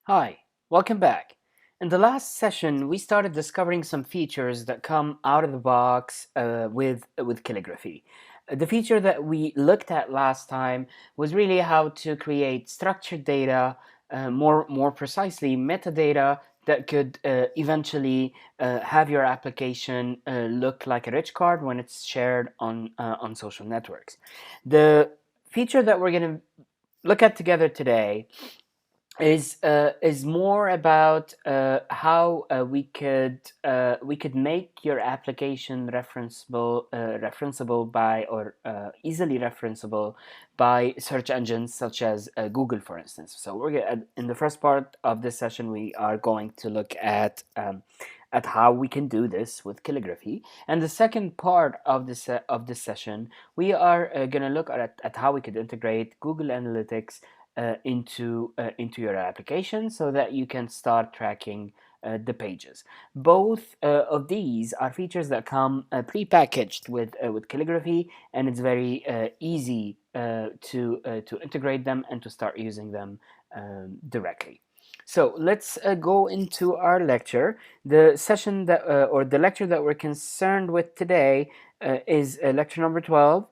Hi, welcome back. In the last session, we started discovering some features that come out of the box with calligraphy. The feature that we looked at last time was really how to create structured data, more precisely metadata that could eventually have your application look like a rich card when it's shared on social networks. The feature that we're going to look at together today is more about how we could make your application referenceable by or easily referenceable by search engines such as Google, for instance. So in the first part of this session, we are going to look at how we can do this with calligraphy, and the second part of this session, we are going to look at how we could integrate Google Analytics into your application so that you can start tracking the pages. Both of these are features that come pre-packaged with calligraphy, and it's very easy to integrate them and to start using them directly. So let's go into our lecture. The session that or the lecture that we're concerned with today is lecture number 12,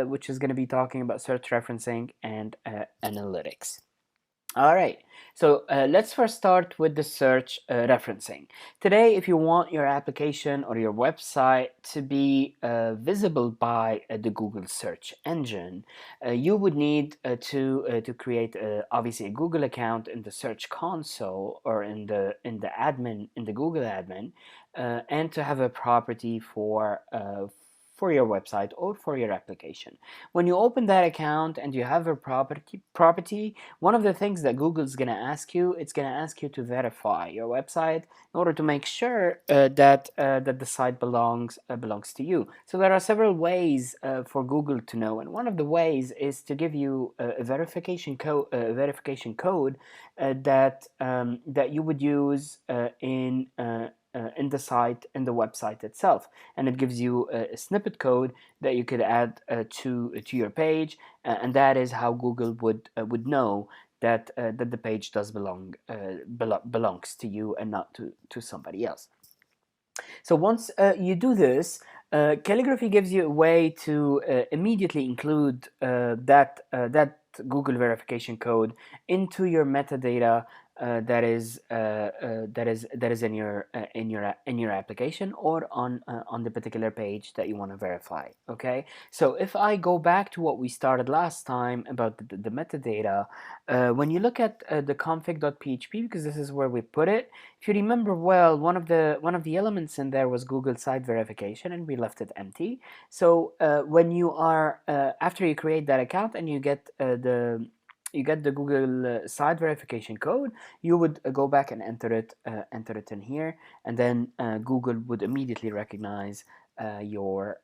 which is going to be talking about search referencing and analytics. All right, so let's first start with the search referencing. Today, if you want your application or your website to be visible by the Google search engine, you would need to create obviously a Google account in the Search Console or in the Google admin, and to have a property for your website or for your application. When you open that account and you have a property, one of the things that Google's going to ask you, it's going to ask you to verify your website in order to make sure that the site belongs to you. So there are several ways for Google to know, and one of the ways is to give you a verification code that you would use in the website itself, and it gives you a snippet code that you could add to your page, and that is how Google would know that the page does belongs to you and not to somebody else. So once you do this, Calligraphy gives you a way to immediately include that Google verification code into your metadata that is in your application or on the particular page that you want to verify. Okay, so if I go back to what we started last time about the metadata, when you look at the config.php, because this is where we put it, if you remember well, one of the elements in there was Google site verification, and we left it empty. So when you are after you create that account and you get the Google site verification code, you would go back and enter it in here, and then Google would immediately recognize your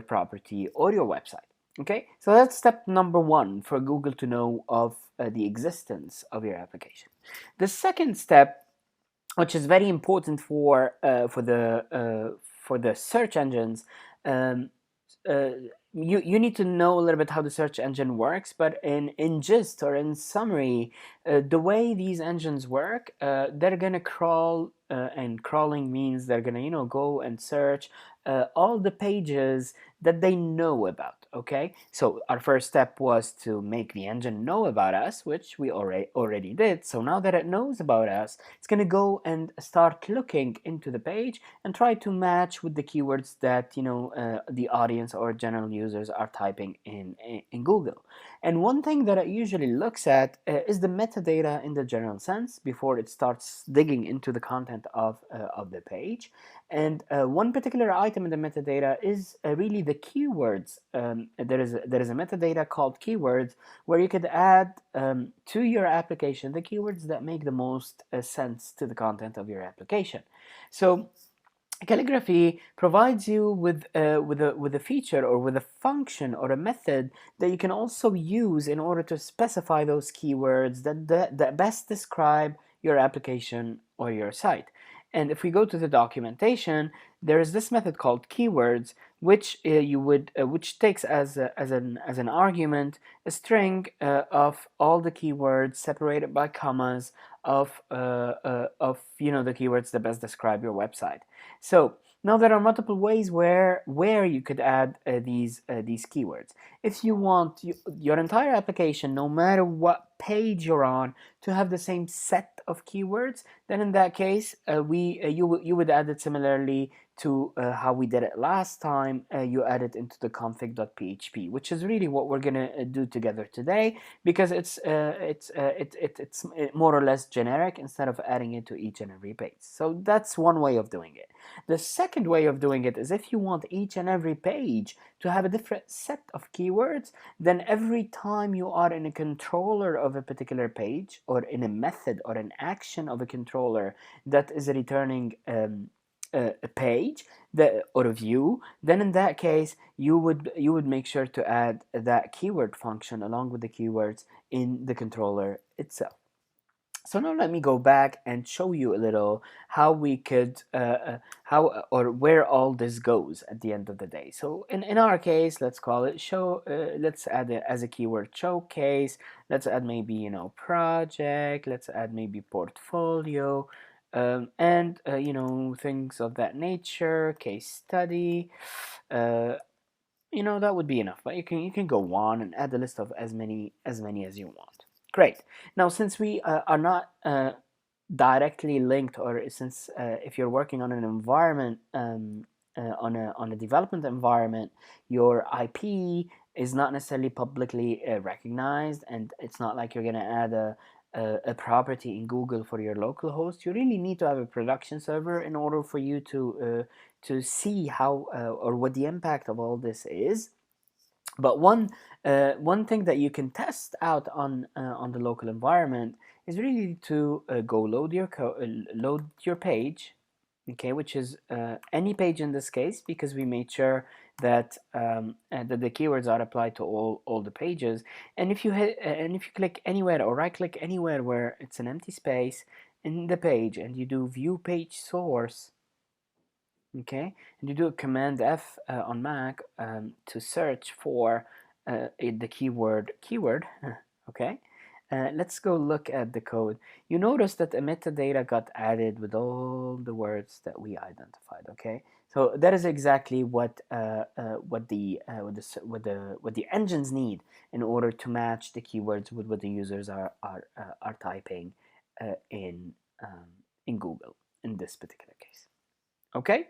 property or your website. Okay, so that's step number one for Google to know of the existence of your application. The second step, which is very important for the search engines. Um, uh, you need to know a little bit how the search engine works, but in gist or in summary, the way these engines work, they're gonna crawl, and crawling means they're gonna go and search all the pages that they know about. Okay, so our first step was to make the engine know about us, which we already did. So now that it knows about us, it's going to go and start looking into the page and try to match with the keywords that the audience or general users are typing in Google. And one thing that it usually looks at is the metadata in the general sense before it starts digging into the content of the page. And one particular item in the metadata is really the keywords. There is a metadata called keywords where you could add to your application the keywords that make the most sense to the content of your application. So Calligraphy provides you with a feature or with a function or a method that you can also use in order to specify those keywords that best describe your application or your site. And if we go to the documentation, there is this method called keywords which takes as an argument a string of all the keywords separated by commas of the keywords that best describe your website. So now there are multiple ways where you could add these keywords. If you want your entire application, no matter what page you're on, to have the same set of keywords, then in that case, you would add it similarly to how we did it last time. You add it into the config.php, which is really what we're gonna do together today, because it's more or less generic instead of adding it to each and every page. So that's one way of doing it. The second way of doing it is if you want each and every page to have a different set of keywords, then every time you are in a controller of a particular page, or in a method or an action of a controller that is returning a page or a view, then in that case you would make sure to add that keyword function along with the keywords in the controller itself. So now let me go back and show you a little how we could how or where all this goes at the end of the day. So in our case, let's call it show. Let's add it as a keyword showcase. Let's add maybe project. Let's add maybe portfolio, and things of that nature. Case study. That would be enough. But you can go on and add the list of as many as you want. Great. Now, since we are not directly linked, or since if you're working on an environment, on a development environment, your IP is not necessarily publicly recognized, and it's not like you're gonna add a property in Google for your local host. You really need to have a production server in order for you to see how or what the impact of all this is. But one thing that you can test out on the local environment is really to go load your page, okay, which is any page in this case, because we made sure that that the keywords are applied to all the pages. And if you click anywhere or right click anywhere where it's an empty space in the page, and you do view page source, okay, and you do a command F on Mac to search for the keyword okay. Let's go look at the code. You notice that the metadata got added with all the words that we identified, okay. So that is exactly what the engines need in order to match the keywords with what the users are typing in Google in this particular case, okay.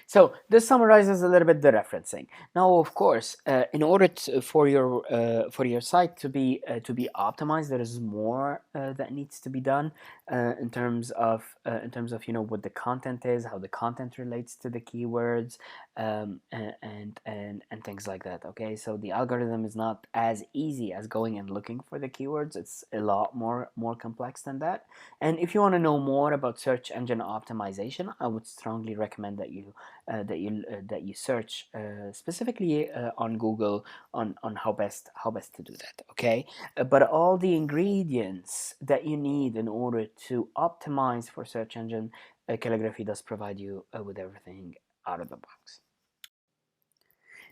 So this summarizes a little bit the referencing. Now, of course, in order for your site to be optimized, there is more that needs to be done in terms of what the content is, how the content relates to the keywords, and things like that. Okay, so the algorithm is not as easy as going and looking for the keywords. It's a lot more complex than that. And if you want to know more about search engine optimization, I would strongly recommend that you search specifically on Google on how best to do that. Okay, but all the ingredients that you need in order to optimize for search engine, Caligraphy does provide you with everything out of the box.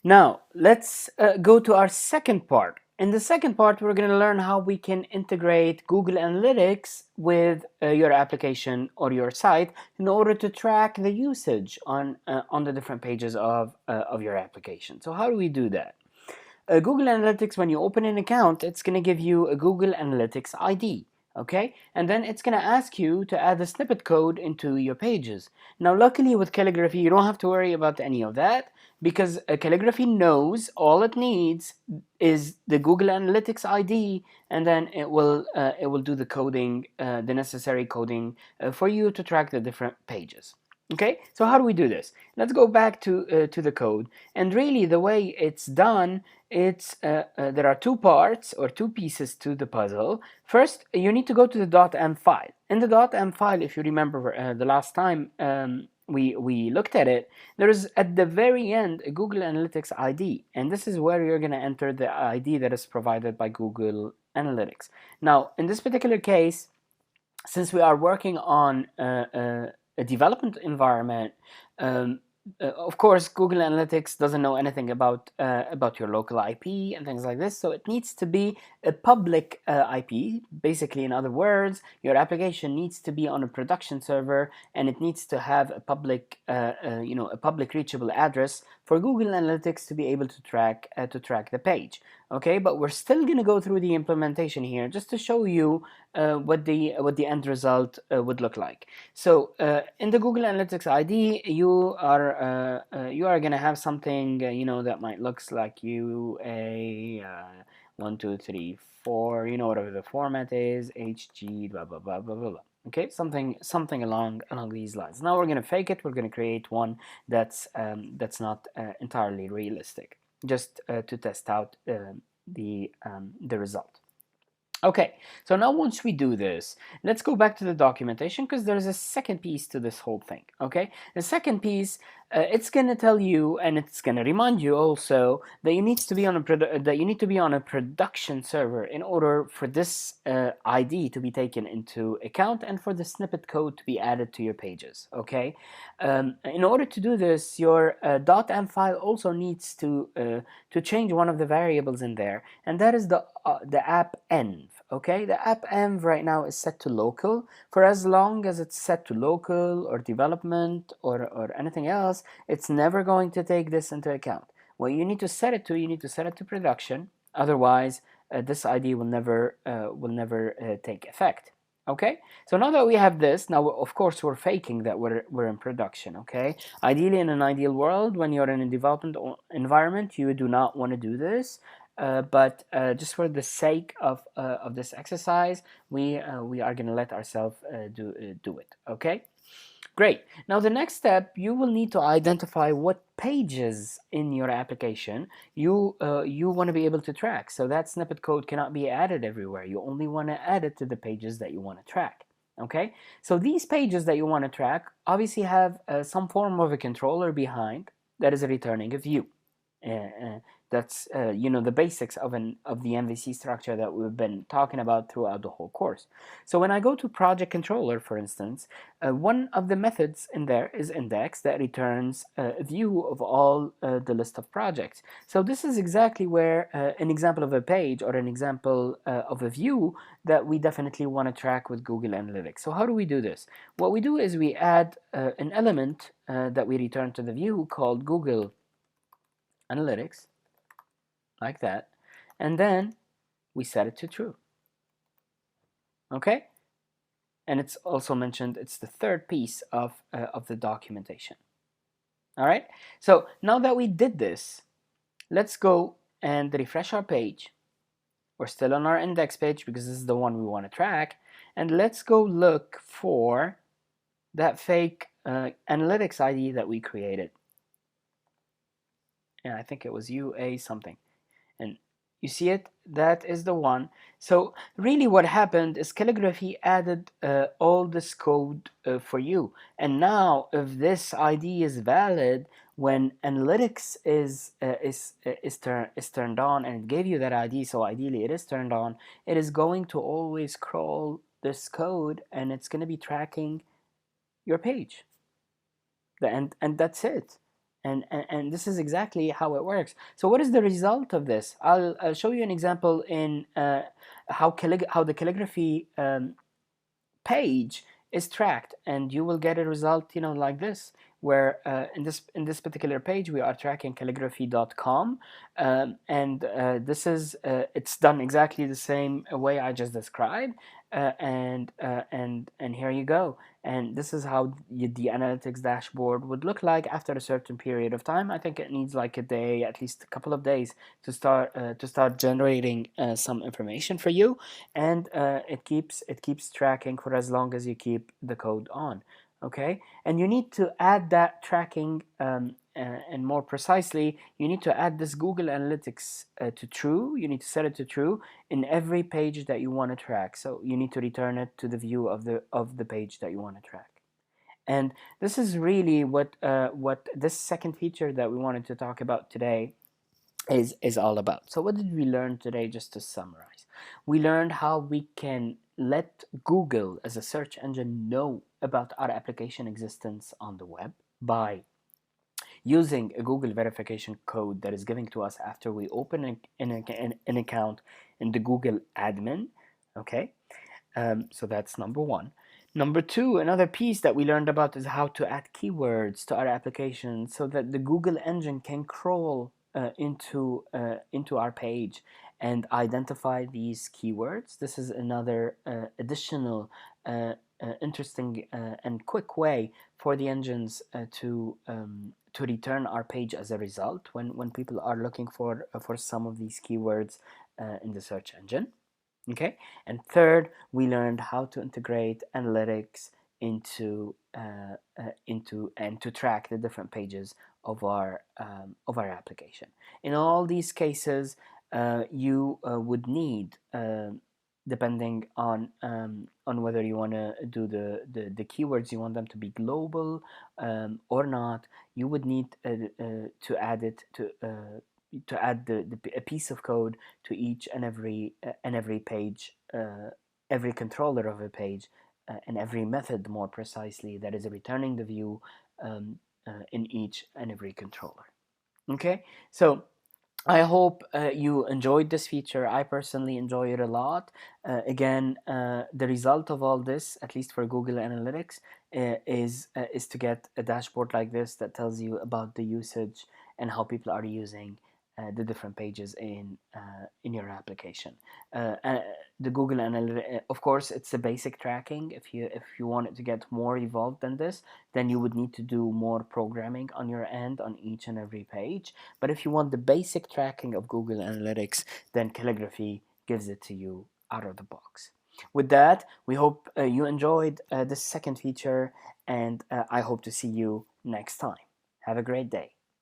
Now let's go to our second part. In the second part, we're going to learn how we can integrate Google Analytics with your application or your site in order to track the usage on the different pages of your application. So how do we do that? Google Analytics, when you open an account, it's going to give you a Google Analytics ID. Okay, and then it's going to ask you to add the snippet code into your pages. Now, luckily with Caligraphy, you don't have to worry about any of that, because Caligraphy knows all it needs is the Google Analytics ID, and then it will do the coding, the necessary coding for you to track the different pages. Okay, so how do we do this? Let's go back to the code, and really the way it's done, it's there are two parts or two pieces to the puzzle. First, you need to go to the .m file. In the .m file, if you remember the last time we looked at it, there is at the very end a Google Analytics ID, and this is where you're going to enter the ID that is provided by Google Analytics. Now, in this particular case, since we are working on a development environment, of course, Google Analytics doesn't know anything about your local IP and things like this, so it needs to be a public IP. Basically, in other words, your application needs to be on a production server, and it needs to have a public, a public reachable address for Google Analytics to be able to track the page. Okay, but we're still going to go through the implementation here just to show you what the end result would look like. So in the Google Analytics ID, you are going to have something that might looks like a 1 2 3 4, whatever the format is, HG blah blah blah blah blah blah. Okay, something along these lines. Now we're going to fake it. We're going to create one that's not entirely realistic, just to test out the result. Okay, so now once we do this, let's go back to the documentation, because there's a second piece to this whole thing. Okay, the second piece, it's going to tell you, and it's going to remind you also, that you need to be on a production server in order for this ID to be taken into account and for the snippet code to be added to your pages. Okay, in order to do this, your .env file also needs to change one of the variables in there, and that is the app.env. Okay, the app.env right now is set to local. For as long as it's set to local or development or anything else, it's never going to take this into account. What you need to set it to production. Otherwise, this ID will never take effect. Okay, so now that we have this, now of course we're faking that we're in production. Okay, ideally, in an ideal world, when you're in a development environment, you do not want to do this. But just for the sake of this exercise, we are going to let ourselves do it. Okay, great. Now the next step, you will need to identify what pages in your application you want to be able to track. So that snippet code cannot be added everywhere. You only want to add it to the pages that you want to track. Okay, so these pages that you want to track obviously have some form of a controller behind that is returning a view. That's the basics of the MVC structure that we've been talking about throughout the whole course. So when I go to project controller, for instance, one of the methods in there is index that returns a view of all the list of projects. So this is exactly where an example of a page or an example of a view that we definitely want to track with Google Analytics. So how do we do this? What we do is we add an element that we return to the view called Google Analytics, like that, and then we set it to true. Okay, and it's also mentioned, it's the third piece of the documentation. All right, so now that we did this, let's go and refresh our page. We're still on our index page because this is the one we want to track, and let's go look for that fake analytics ID that we created. Yeah, I think it was UA something. And you see it? That is the one. So really what happened is Caligraphy added all this code for you. And now if this ID is valid, when analytics is turned on and it gave you that ID, so ideally it is turned on, it is going to always crawl this code and it's going to be tracking your page. And that's it. And this is exactly how it works. So what is the result of this? I'll show you an example in how the calligraphy page is tracked, and you will get a result like this, where in this particular page we are tracking calligraphy.com, and this is it's done exactly the same way I just described, and here you go. And this is how the analytics dashboard would look like after a certain period of time. I think it needs like a day, at least a couple of days, to start generating some information for you, and it keeps tracking for as long as you keep the code on. Okay, and you need to add that tracking, and more precisely, you need to add this Google Analytics to true. You need to set it to true in every page that you want to track. So you need to return it to the view of the page that you want to track. And this is really what this second feature that we wanted to talk about today is all about. So what did we learn today? Just to summarize, we learned how we can let Google as a search engine know about our application existence on the web by using a Google verification code that is given to us after we open an account in the Google admin. Okay, so that's number one. Number two, another piece that we learned about is how to add keywords to our application so that the Google engine can crawl into our page and identify these keywords. This is another additional interesting and quick way for the engines to return our page as a result when people are looking for some of these keywords in the search engine. Okay, and third, we learned how to integrate analytics into and to track the different pages of our application. In all these cases, you would need, depending on whether you want to do the keywords, you want them to be global or not, you would need to add it to add a piece of code to each and every page, every controller of a page, and every method, more precisely, that is returning the view in each and every controller. Okay, so I hope you enjoyed this feature. I personally enjoy it a lot. Again, the result of all this, at least for Google Analytics, is to get a dashboard like this that tells you about the usage and how people are using the different pages in your application. The Google Analytics, of course, it's the basic tracking. If you want it to get more evolved than this, then you would need to do more programming on your end on each and every page. But if you want the basic tracking of Google Analytics, then Caligraphy gives it to you out of the box. With that, we hope you enjoyed this second feature, and I hope to see you next time. Have a great day.